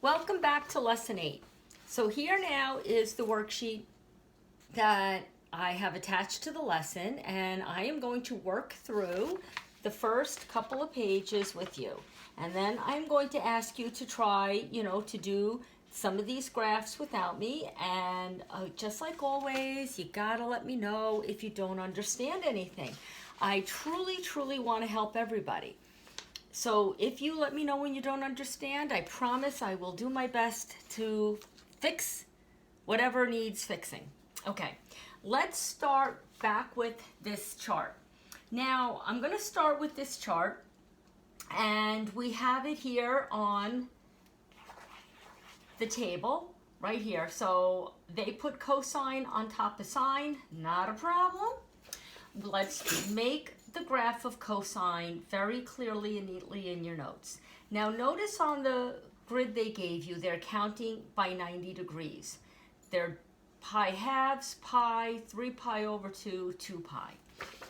Welcome back to Lesson 8. So here now is the worksheet that I have attached to the lesson, and I am going to work through the first couple of pages with you. And then I'm going to ask you to try, to do some of these graphs without me. And just like always, you gotta let me know if you don't understand anything. I truly want to help everybody. So if you let me know when you don't understand, I promise I will do my best to fix whatever needs fixing. Okay, let's start back with this chart. Now, I'm going to start with this chart, and we have it here on the table right here. So they put cosine on top of sine, not a problem. Let's make the graph of cosine very clearly and neatly in your notes. Now notice on the grid they gave you, they're counting by 90 degrees. They're pi halves, pi, 3 pi over 2, 2 pi.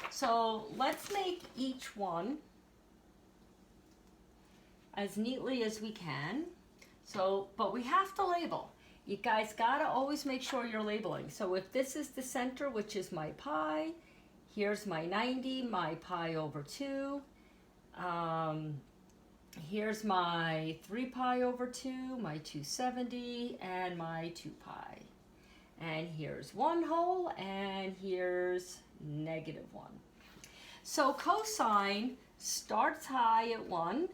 So let's make each one as neatly as we can. But we have to label. You guys gotta always make sure you're labeling. So if this is the center, which is my pi, here's my 90, my pi over 2. Here's my 3 pi over 2, my 270, and my 2 pi. And here's 1 whole, and here's -1. So cosine starts high at 1.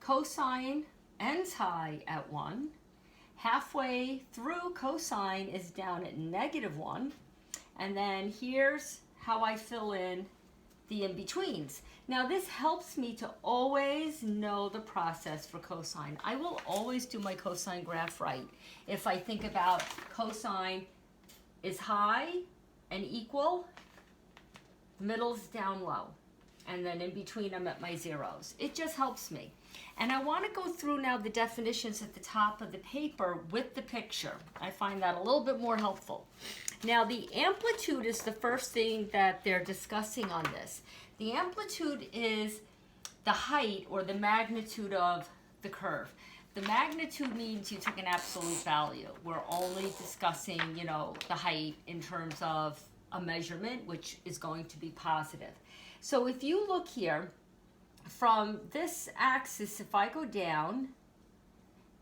Cosine ends high at 1. Halfway through, cosine is down at -1. And then here's how I fill in the in-betweens. Now this helps me to always know the process for cosine. I will always do my cosine graph right. If I think about cosine is high and equal, middle's down low, and then in between I'm at my zeros. It just helps me. And I want to go through now the definitions at the top of the paper with the picture. I find that a little bit more helpful. Now the amplitude is the first thing that they're discussing on this. The amplitude is the height or the magnitude of the curve. The magnitude means you took an absolute value. We're only discussing, the height in terms of a measurement, which is going to be positive. So if you look here, from this axis, if I go down,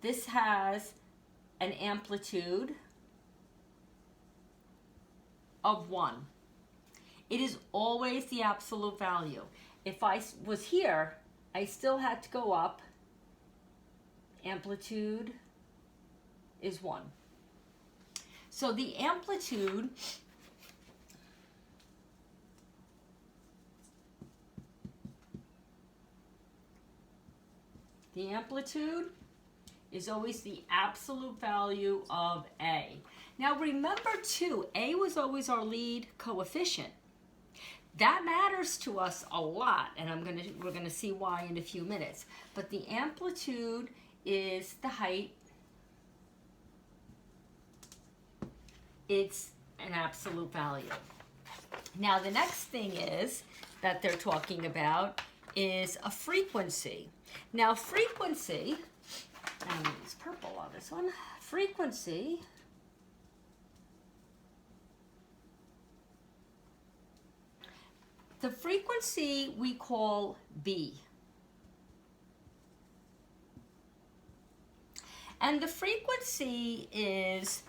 this has an amplitude of 1. It is always the absolute value. If I was here, I still had to go up. Amplitude is 1. So the amplitude is always the absolute value of A. Now remember too, A was always our lead coefficient. That matters to us a lot, and we're gonna see why in a few minutes. But the amplitude is the height. It's an absolute value. Now the next thing is that they're talking about is a frequency. Now frequency, I'm gonna use purple on this one. Frequency the frequency we call B. And the frequency is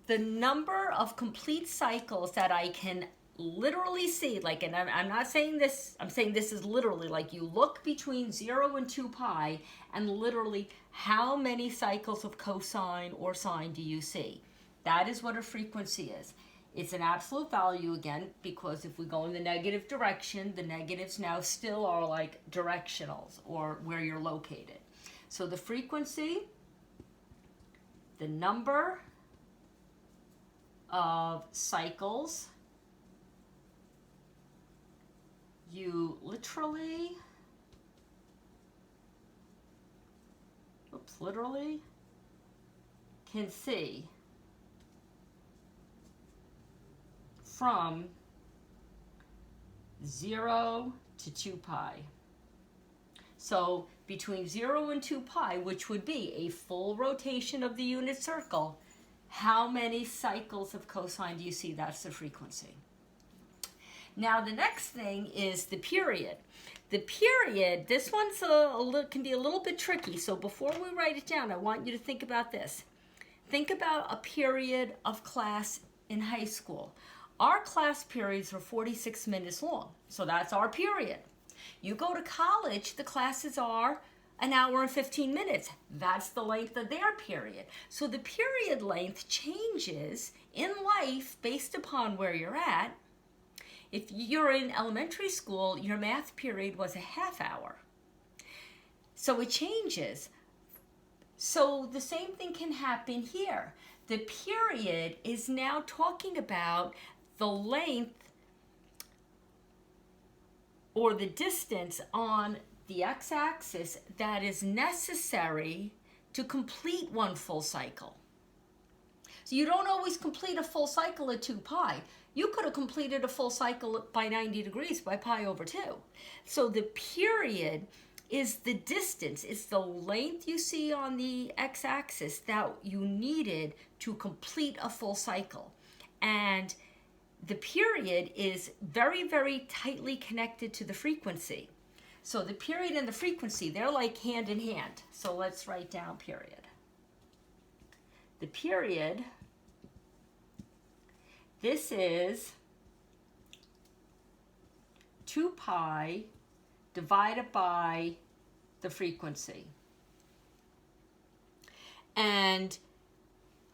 the number of complete cycles that I can literally see, and I'm not saying this, I'm saying this is literally, like you look between 0 and 2 pi, and literally how many cycles of cosine or sine do you see? That is what a frequency is. It's an absolute value again, because if we go in the negative direction, the negatives now still are like directionals, or where you're located. So the frequency, the number of cycles you literally can see from 0 to 2 pi. So between 0 and 2 pi, which would be a full rotation of the unit circle, how many cycles of cosine do you see? That's the frequency. Now the next thing is the period. The period, this one's can be a little bit tricky, so before we write it down, I want you to think about this. Think about a period of class in high school. Our class periods are 46 minutes long, so that's our period. You go to college, the classes are an hour and 15 minutes. That's the length of their period. So the period length changes in life based upon where you're at. If you're in elementary school, your math period was a half hour. So it changes. So the same thing can happen here. The period is now talking about the length or the distance on the x-axis that is necessary to complete one full cycle. So you don't always complete a full cycle at 2 pi. You could have completed a full cycle by 90 degrees by pi over 2. So the period is the distance, it's the length you see on the x-axis that you needed to complete a full cycle. And the period is very, very tightly connected to the frequency. So the period and the frequency, they're like hand in hand. So let's write down period. The period, this is 2 pi divided by the frequency. And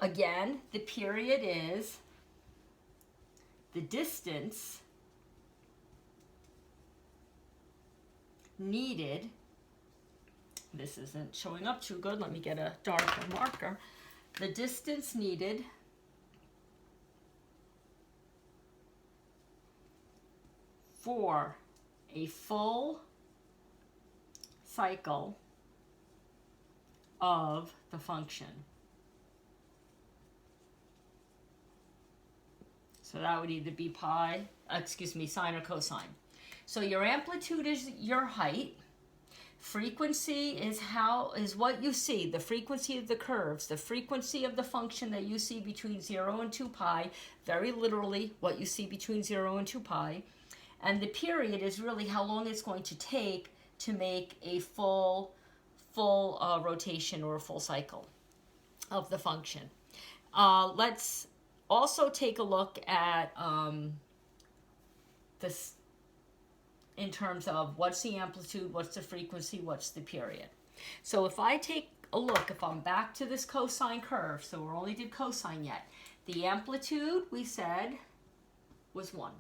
again, the period is the distance needed. This isn't showing up too good. Let me get a darker marker. The distance needed for a full cycle of the function. So that would either be sine or cosine. So your amplitude is your height. Frequency is what you see, the frequency of the curves, the frequency of the function that you see between 0 and 2 pi, very literally what you see between 0 and 2 pi. And the period is really how long it's going to take to make a full rotation or a full cycle of the function. Let's also take a look at this in terms of what's the amplitude, what's the frequency, what's the period. So if I take a look, if I'm back to this cosine curve, so we only did cosine yet, the amplitude we said was 1.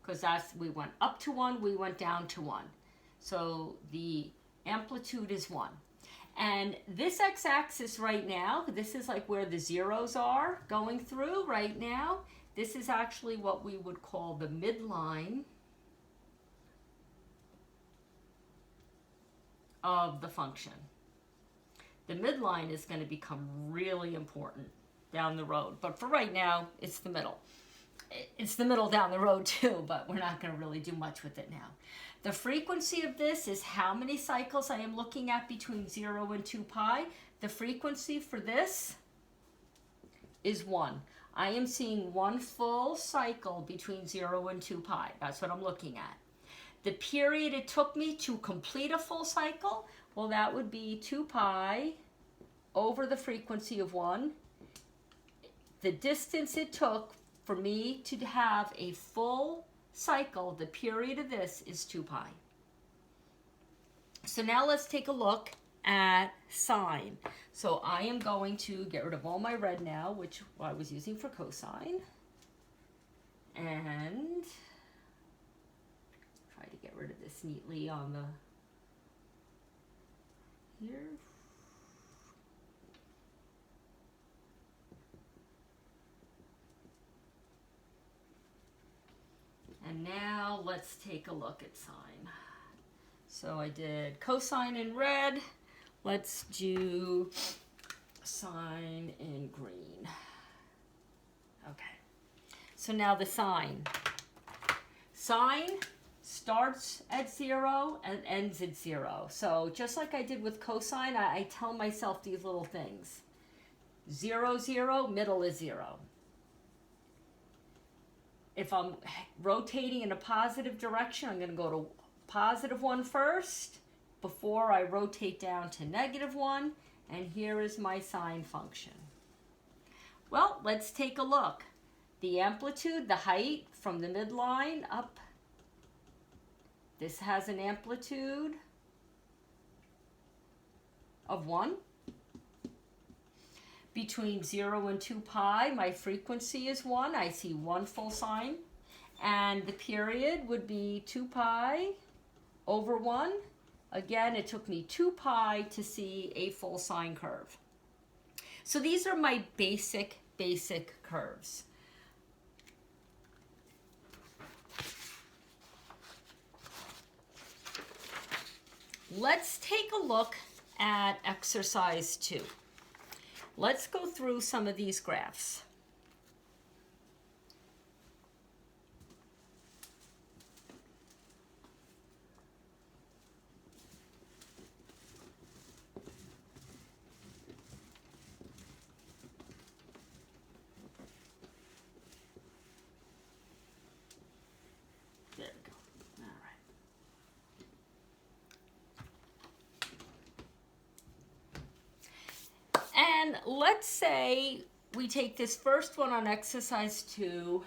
Because we went up to 1, we went down to 1. So the amplitude is 1. And this x-axis right now, this is like where the zeros are going through right now. This is actually what we would call the midline of the function. The midline is going to become really important down the road. But for right now, it's the middle. It's the middle down the road too, but we're not going to really do much with it now. The frequency of this is how many cycles I am looking at between 0 and 2 pi. The frequency for this is 1. I am seeing one full cycle between 0 and 2 pi. That's what I'm looking at. The period it took me to complete a full cycle, well, that would be 2 pi over the frequency of 1. The distance it took for me to have a full cycle, the period of this is 2 pi. So now let's take a look at sine. So I am going to get rid of all my red now, which I was using for cosine, and try to get rid of this neatly on the here. And now let's take a look at sine. So I did cosine in red. Let's do sine in green. Okay. So now the sine. Sine, starts at 0 and ends at 0. So just like I did with cosine, I tell myself these little things. 0, 0, middle is 0. If I'm rotating in a positive direction, I'm going to go to positive 1 first before I rotate down to negative 1. And here is my sine function. Well, let's take a look. The amplitude, the height from the midline up. This has an amplitude of 1. Between 0 and 2 pi, my frequency is 1. I see 1 full sine. And the period would be 2 pi over 1. Again, it took me 2 pi to see a full sine curve. So these are my basic curves. Let's take a look at exercise 2. Let's go through some of these graphs. There we go. All right. And let's say we take this first one on exercise 2,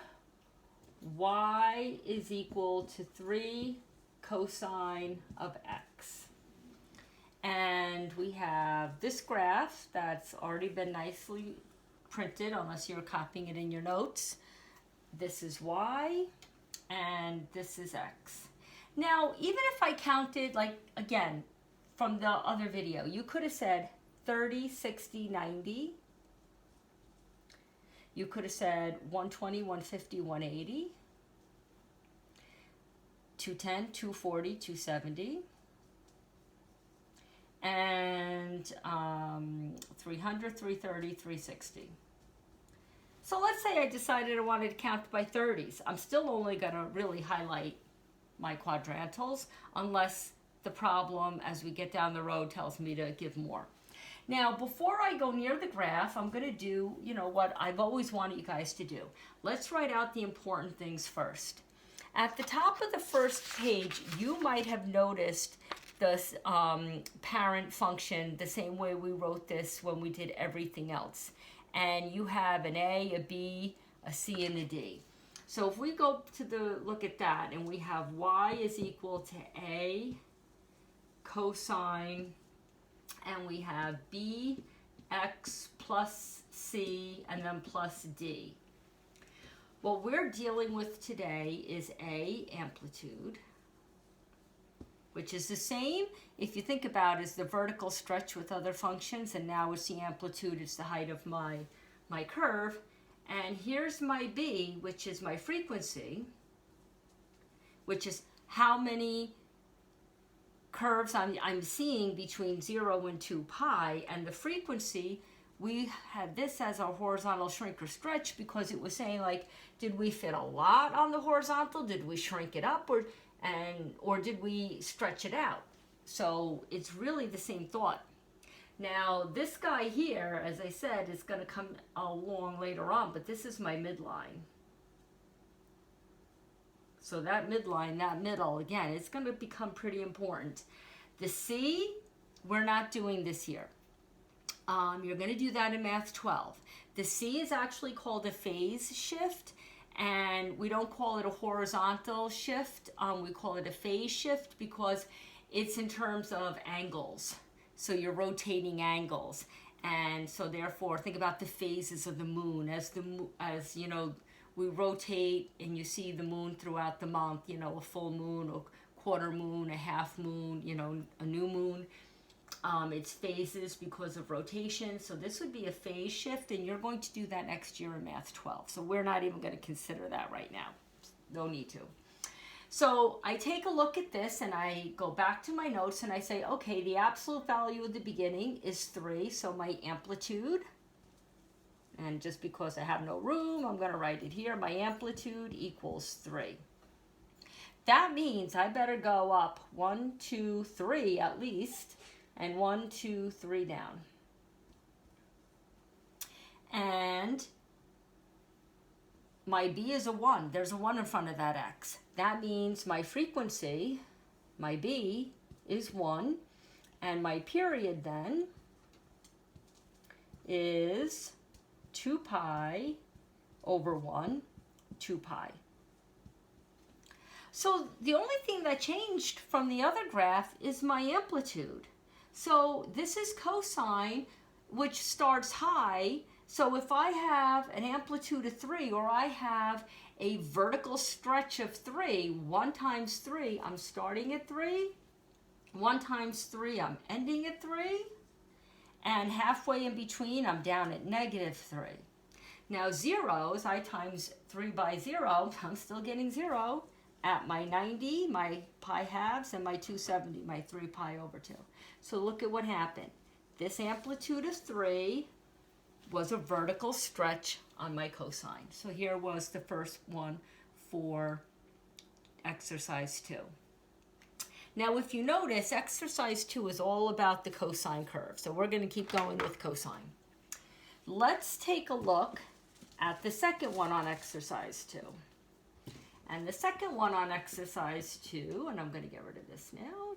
y is equal to 3 cosine of x. And we have this graph that's already been nicely printed, unless you're copying it in your notes. This is y, and this is x. Now, even if I counted, like, again, from the other video, you could have said 30, 60, 90. You could have said 120, 150, 180, 210, 240, 270, and 300, 330, 360. So let's say I decided I wanted to count by 30s. I'm still only going to really highlight my quadrantals unless the problem as we get down the road tells me to give more. Now, before I go near the graph, I'm going to do, what I've always wanted you guys to do. Let's write out the important things first. At the top of the first page, you might have noticed this parent function the same way we wrote this when we did everything else. And you have an A, a B, a C, and a D. So if we go to look at that, and we have y is equal to A cosine, and we have B x plus C, and then plus D. What we're dealing with today is A, amplitude, which is the same, if you think about it, as the vertical stretch with other functions, and now it's the amplitude, it's the height of my curve. And here's my B, which is my frequency, which is how many curves I'm seeing between 0 and 2 pi, and the frequency, we had this as a horizontal shrink or stretch because it was saying, like, did we fit a lot on the horizontal? Did we shrink it up? Or did we stretch it out? So it's really the same thought. Now, this guy here, as I said, is going to come along later on, but this is my midline. So that midline, that middle, again, it's going to become pretty important. The C, we're not doing this here. You're going to do that in Math 12. The C is actually called a phase shift, and we don't call it a horizontal shift. We call it a phase shift because it's in terms of angles. So you're rotating angles. And so therefore, think about the phases of the moon. As you know, we rotate and you see the moon throughout the month, a full moon, a quarter moon, a half moon, a new moon. It's phases because of rotation. So this would be a phase shift, and you're going to do that next year in Math 12. So we're not even going to consider that right now. No need to. So I take a look at this and I go back to my notes and I say, okay, the absolute value at the beginning is 3, so my amplitude, and just because I have no room, I'm going to write it here, my amplitude equals 3. that means I better go up 1, 2, 3 at least, and 1, 2, 3 down. And my b is a 1. There's a 1 in front of that x. That means my frequency, my b, is 1. And my period then is 2 pi over 1, 2 pi. So the only thing that changed from the other graph is my amplitude. So this is cosine, which starts high. So if I have an amplitude of 3, or I have a vertical stretch of 3, 1 times 3, I'm starting at 3. 1 times 3, I'm ending at 3. And halfway in between, I'm down at negative 3. Now zeros, I times 3 by 0, I'm still getting 0 at my 90, my pi halves, and my 270, my 3 pi over 2. So look at what happened. This amplitude of 3 was a vertical stretch on my cosine. So here was the first one for exercise 2. Now if you notice, exercise 2 is all about the cosine curve. So we're going to keep going with cosine. Let's take a look at the second one on exercise 2. And the second one on exercise 2, and I'm going to get rid of this now.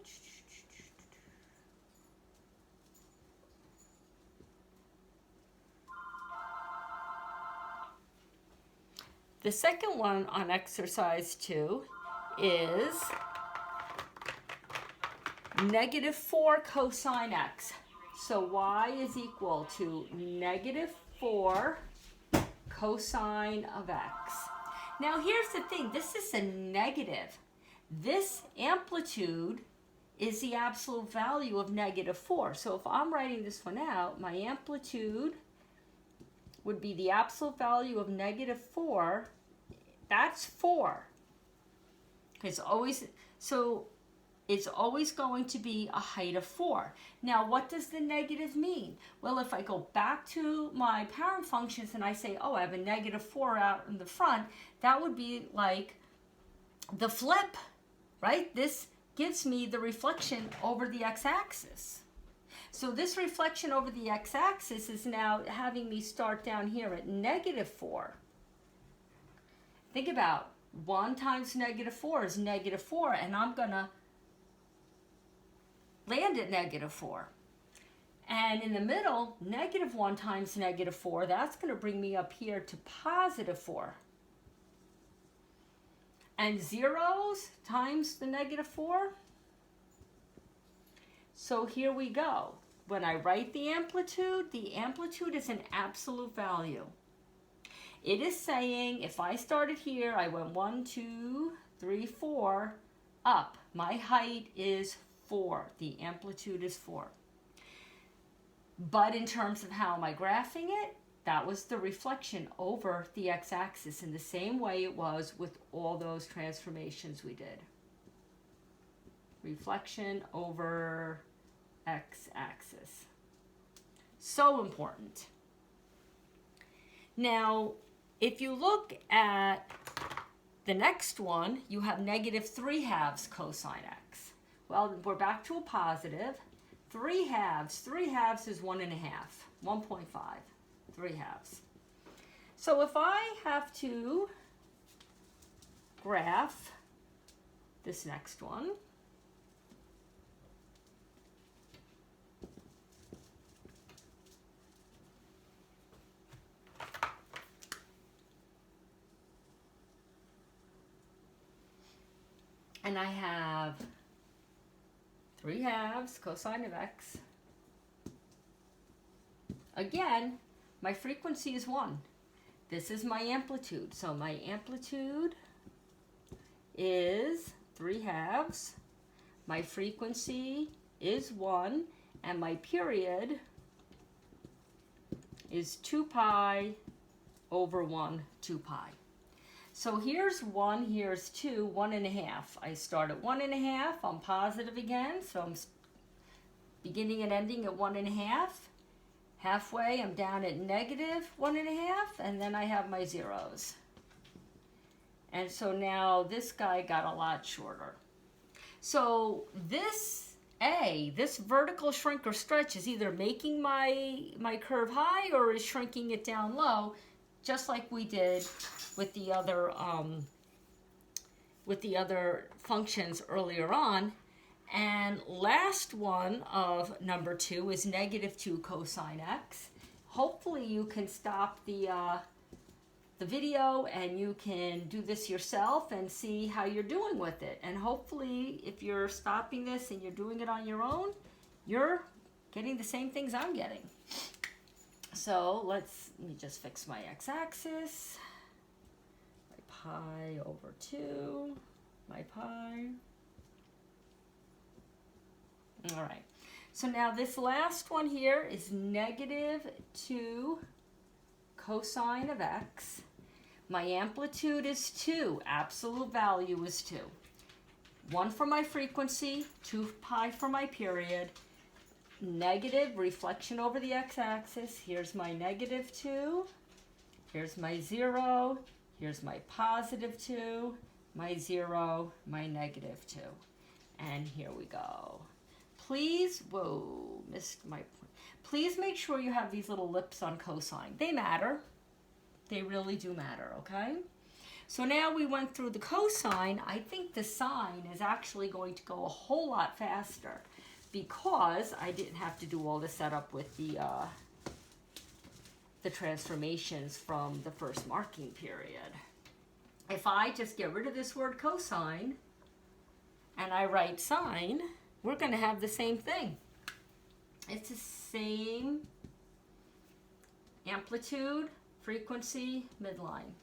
The second one on exercise 2 is negative 4 cosine x. So y is equal to negative 4 cosine of x. Now here's the thing, this is a negative. This amplitude is the absolute value of negative 4. So if I'm writing this one out, my amplitude would be the absolute value of negative 4. That's 4. It's always going to be a height of 4. Now, what does the negative mean? Well, if I go back to my parent functions and I say, oh, I have a negative 4 out in the front, that would be like the flip, right? This gives me the reflection over the x-axis. So this reflection over the x-axis is now having me start down here at negative 4. Think about 1 times negative 4 is negative 4, and I'm going to land at negative 4. And in the middle, negative 1 times negative 4, that's going to bring me up here to positive 4. And zeros times the negative 4. So here we go. When I write the amplitude is an absolute value. It is saying if I started here, I went 1, 2, 3, 4, up. My height is 4. The amplitude is 4. But in terms of how am I graphing it, that was the reflection over the x-axis in the same way it was with all those transformations we did. Reflection over x-axis. So important. Now, if you look at the next one, you have negative 3/2 cosine x. Well, we're back to a positive. 3/2. 3/2 is 1 1/2. 1.5. 3/2. So if I have to graph this next one, and I have 3/2 cosine of x. Again, my frequency is 1. This is my amplitude. So my amplitude is 3/2. My frequency is 1. And my period is 2 pi over 1, 2 pi. So here's 1, here's 2, 1 1/2. I start at 1 1/2. I'm positive again, so I'm beginning and ending at 1 1/2. Halfway, I'm down at negative 1 1/2, and then I have my zeros. And so now this guy got a lot shorter. So this vertical shrink or stretch is either making my curve high or is shrinking it down low, just like we did with the other functions earlier on. And last one of number 2 is -2 cosine x. Hopefully you can stop the video and you can do this yourself and see how you're doing with it. And hopefully if you're stopping this and you're doing it on your own, you're getting the same things I'm getting. So let me just fix my x-axis. My pi over 2, my pi. All right, so now this last one here is -2 cosine of x. My amplitude is 2, absolute value is 2. 1 for my frequency, 2 pi for my period, negative reflection over the x-axis. Here's my -2, here's my 0, here's my +2, my 0, my -2. And here we go. Please, whoa, missed my point. Please make sure you have these little lips on cosine. They matter. They really do matter, okay? So now we went through the cosine. I think the sine is actually going to go a whole lot faster because I didn't have to do all the setup with the transformations from the first marking period. If I just get rid of this word cosine and I write sine, we're going to have the same thing. It's the same amplitude, frequency, midline.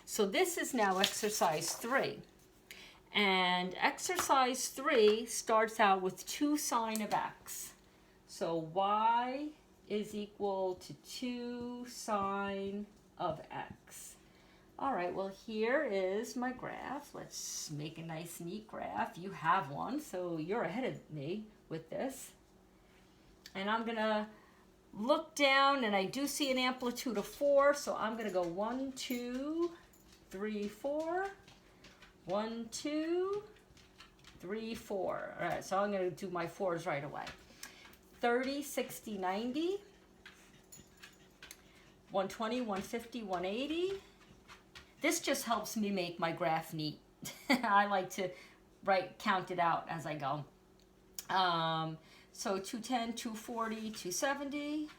So this is now exercise 3. And exercise 3 starts out with 2 sine of x. So y is equal to 2 sine of x. All right, well, here is my graph. Let's make a nice, neat graph. You have one, so you're ahead of me with this. And I'm going to look down, and I do see an amplitude of 4, so I'm going to go 1, 2, 3, 4. 1, 2, 3, 4. All right, so I'm going to do my 4s right away. 30, 60, 90. 120, 150, 180. This just helps me make my graph neat. I like to count it out as I go. So 210, 240, 270.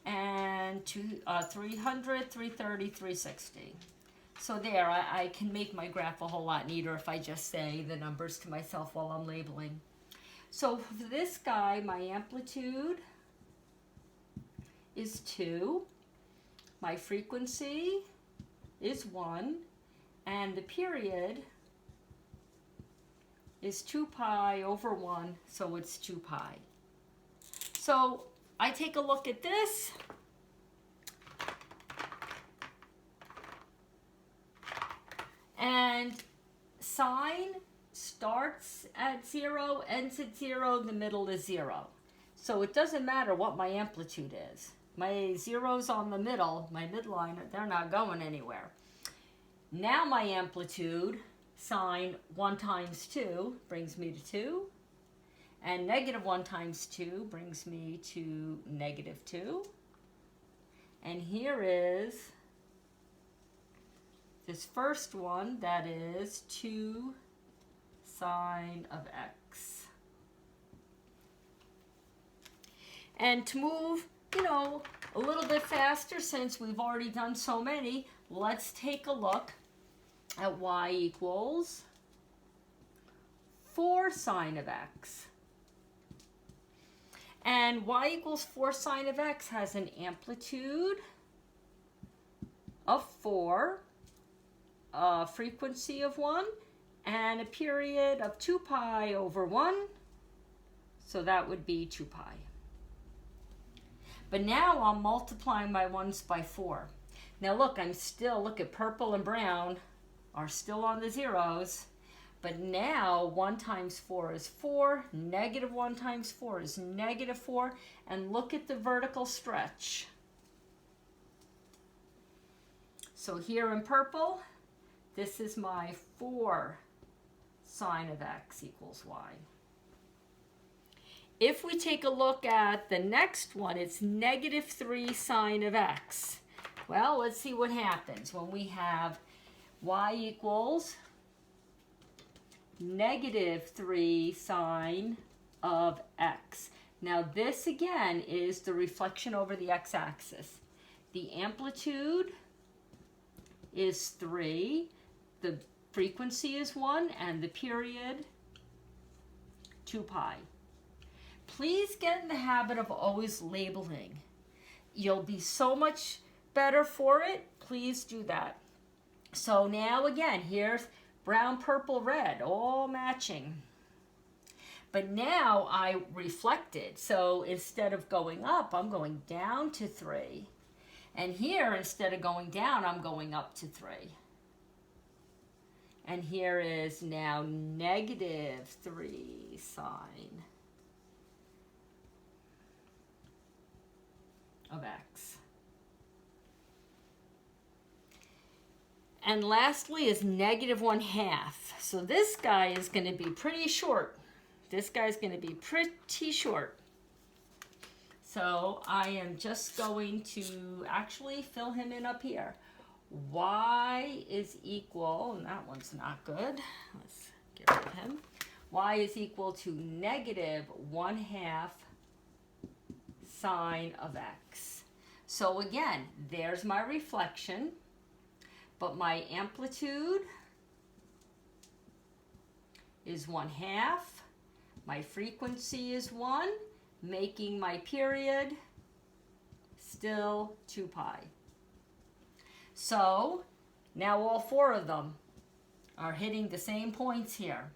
And 300, 330, 360. So there, I can make my graph a whole lot neater if I just say the numbers to myself while I'm labeling. So for this guy, my amplitude is 2. My frequency is 1. And the period is 2 pi over 1, so it's 2 pi. So I take a look at this. And sine starts at 0, ends at 0, the middle is 0. So it doesn't matter what my amplitude is. My zeros on the middle, my midline, they're not going anywhere. Now my amplitude, sine 1 times 2 brings me to 2. And -1 times 2 brings me to -2. And here is this first one, that is 2 sine of x. And to move, a little bit faster, since we've already done so many, let's take a look at y equals 4 sine of x. And y equals 4 sine of x has an amplitude of 4, a frequency of 1, and a period of 2 pi over 1. So that would be 2 pi. But now I'm multiplying my 1s by 4. Now look, look at purple and brown are still on the zeros. But now 1 times 4 is 4, -1 times 4 is -4, and look at the vertical stretch. So here in purple, this is my 4 sine of x equals y. If we take a look at the next one, it's negative 3 sine of x. Well, let's see what happens when we have y equals negative 3 sine of x. Now this again is the reflection over the x-axis. The amplitude is 3, the frequency is 1, and the period 2 pi. Please get in the habit of always labeling. You'll be so much better for it. Please do that. So now again, here's brown, purple, red, all matching. But now I reflected. So instead of going up, I'm going down to 3. And here, instead of going down, I'm going up to 3. And here is now negative 3 sine of x. And lastly is negative 1/2. So this guy is going to be pretty short. This guy's going to be pretty short. So I am just going to actually fill him in up here. Y is equal, and that one's not good. Let's get rid of him. Y is equal to negative 1/2 sine of x. So again, there's my reflection, but my amplitude is 1/2. My frequency is 1, making my period still 2 pi. So now all 4 of them are hitting the same points here.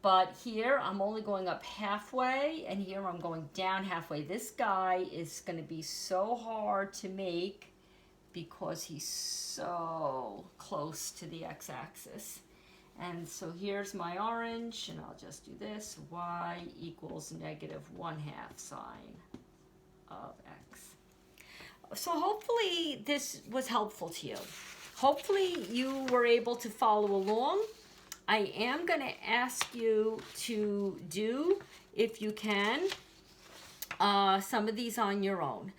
But here I'm only going up halfway, and here I'm going down halfway. This guy is going to be so hard to make because he's so close to the x-axis. And so here's my orange, and I'll just do this. Y equals negative 1/2 sine of x. So hopefully this was helpful to you. Hopefully you were able to follow along. I am going to ask you to do, if you can, some of these on your own.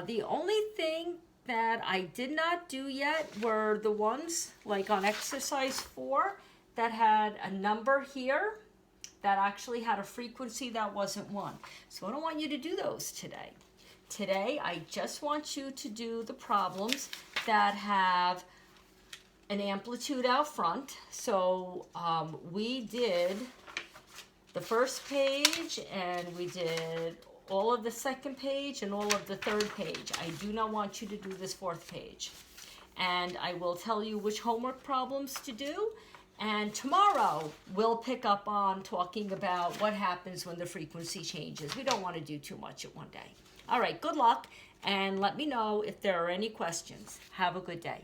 The only thing that I did not do yet were the ones like on exercise 4 that had a number here that actually had a frequency that wasn't 1. So I don't want you to do those today. Today I just want you to do the problems that have an amplitude out front. So we did the first page, and we did all of the second page and all of the third page. I do not want you to do this 4th page. And I will tell you which homework problems to do. And tomorrow we'll pick up on talking about what happens when the frequency changes. We don't want to do too much at one day. All right, good luck, and let me know if there are any questions. Have a good day.